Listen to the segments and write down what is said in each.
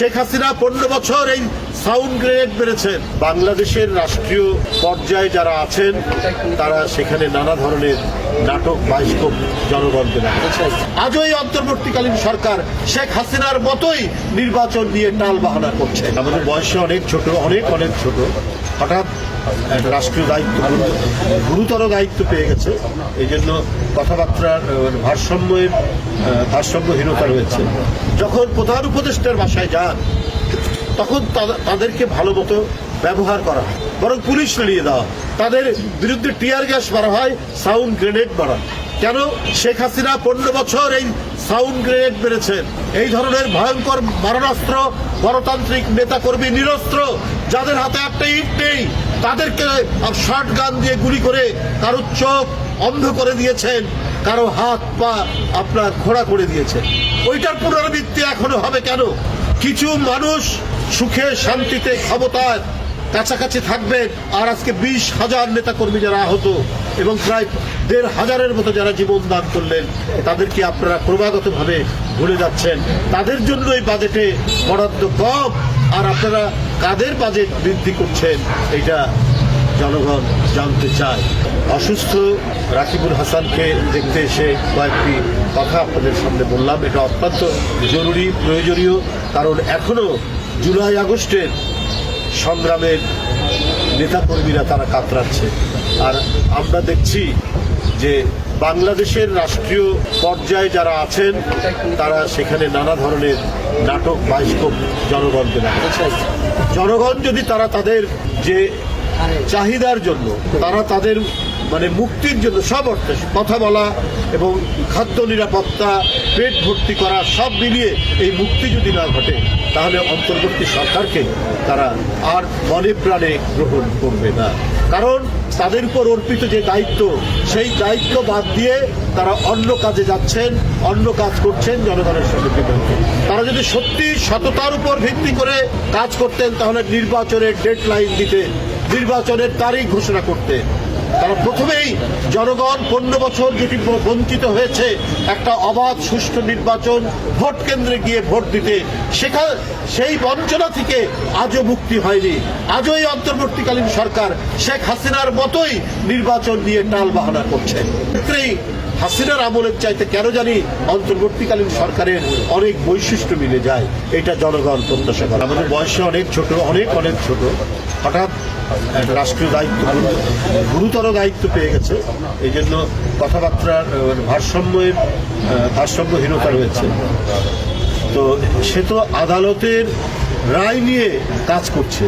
শেখ হাসিনা 15 বছর এই sound grenade মেরেছেন। বাংলাদেশের রাষ্ট্রীয় পর্যায়ে যারা আছেন তারা সেখানে নানা ধরনের নাটক বাস্তব জনগণকে দেখাচ্ছে। আজও এই অন্তর্বর্তীকালীন সরকার শেখ হাসিনার মতোই নির্বাচন নিয়ে টাল বাহানা করছে। আমাদের বয়সে অনেক ছোট, অনেক ছোট, হঠাৎ রাষ্ট্রীয় দায়িত্ব, গুরুতর দায়িত্ব পেয়ে গেছে। এই জন্য কথাবার্তার ভারসাম্যহীনতা রয়েছে। যখন প্রধান উপদেষ্টার বাসায় যান তখন তাদেরকে ভালো মতো ব্যবহার করা হয়, বরং পুলিশ নিয়ে দেওয়া, তাদের বিরুদ্ধে টিয়ার গ্যাস মারা হয়, সাউন্ড গ্রেনেড মারা। কেন? শেখ হাসিনা 15 বছর এই সাউন্ড গ্রেনেড মেরেছেন। এই ধরনের ভয়ঙ্কর মারণাস্ত্র গণতান্ত্রিক নেতাকর্মী নিরস্ত্র যাদের হাতে একটা ইট নেই তাদেরকে শর্ট গান দিয়ে গুলি করে কারো চোখ অন্ধ করে দিয়েছেন, কারো হাত পা আপনার খোঁড়া করে দিয়েছেন। ওইটার পুনরাবৃত্তি এখনো হবে কেন? কিছু মানুষ সুখে শান্তিতে ক্ষমতার কাছাকাছি থাকবেন, আর আজকে 20,000 নেতাকর্মী যারা আহত এবং প্রায় 1,500-এর মতো যারা জীবন দান করলেন তাদেরকে আপনারা ক্রমাগতভাবে ভুলে যাচ্ছেন। তাদের জন্যই বাজেটে বরাদ্দ কম, আর আপনারা কাদের বাজেট বৃদ্ধি করছেন এটা জনগণ জানতে চায়। অসুস্থ রাকিবুল হাসানকে দেখতে এসে কয়েকটি কথা আপনাদের সামনে বললাম। এটা অত্যন্ত জরুরি, প্রয়োজনীয়, কারণ এখনো জুলাই আগস্টের সংগ্রামের নেতাকর্মীরা তারা কাতরাচ্ছে। আর আমরা দেখছি যে বাংলাদেশের রাষ্ট্রীয় পর্যায়ে যারা আছেন তারা সেখানে নানা ধরনের নাটক বাস্তব জনগণকে দেখাচ্ছে। জনগণ যদি তাদের যে চাহিদার জন্য, তাদের মুক্তির জন্য সব অর্থে কথা বলা এবং খাদ্য নিরাপত্তা, পেট ভর্তি করা সব মিলিয়ে এই মুক্তি যদি না ঘটে তাহলে অন্তর্বর্তী সরকারকে তারা আর মনে প্রাণে গ্রহণ করবে না। কারণ তাদের উপর অর্পিত যে দায়িত্ব, সেই দায়িত্ব বাদ দিয়ে তারা অন্য কাজে যাচ্ছেন, অন্য কাজ করছেন জনগণের সঙ্গে বিপক্ষে। তারা যদি সত্যি সততার উপর ভিত্তি করে কাজ করতেন তাহলে নির্বাচনের ডেডলাইন দিতে, নির্বাচনের তারিখ ঘোষণা করতে। তারা প্রথমেই জনগণ 15 বছর যেটি বঞ্চিত হয়েছে একটা অবাধ সুষ্ঠু নির্বাচন, ভোট কেন্দ্রে গিয়ে ভোট দিতে, সেই বঞ্চনা থেকে আজও মুক্তি হয়নি। আজও এই অন্তর্বর্তীকালীন সরকার শেখ হাসিনার মতোই নির্বাচন নিয়ে টাল বাহানা করছে। হাসিনার আমলের চাইতে কেন জানি অন্তর্বর্তীকালীন সরকারের অনেক বৈশিষ্ট্য মিলে যায়, এটা জনগণ প্রত্যাশা করে। আমাদের বয়সে অনেক ছোট, অনেক ছোট, হঠাৎ রাষ্ট্রীয় দায়িত্ব, গুরুতর দায়িত্ব পেয়ে গেছে। এই জন্য কথাবার্তার ভারসাম্যহীনতা রয়েছে। তো সে তো আদালতের রায় নিয়ে কাজ করছে,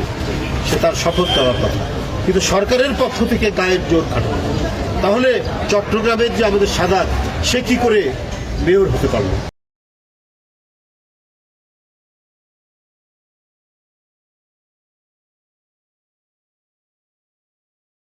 সে তার শপথ দেওয়ার কথা, কিন্তু সরকারের পক্ষ থেকে গায়ের জোর খাটানো। তাহলে চট্টগ্রামের যে আমাদের সাদাত, সে কি করে মেয়র হতে পারল?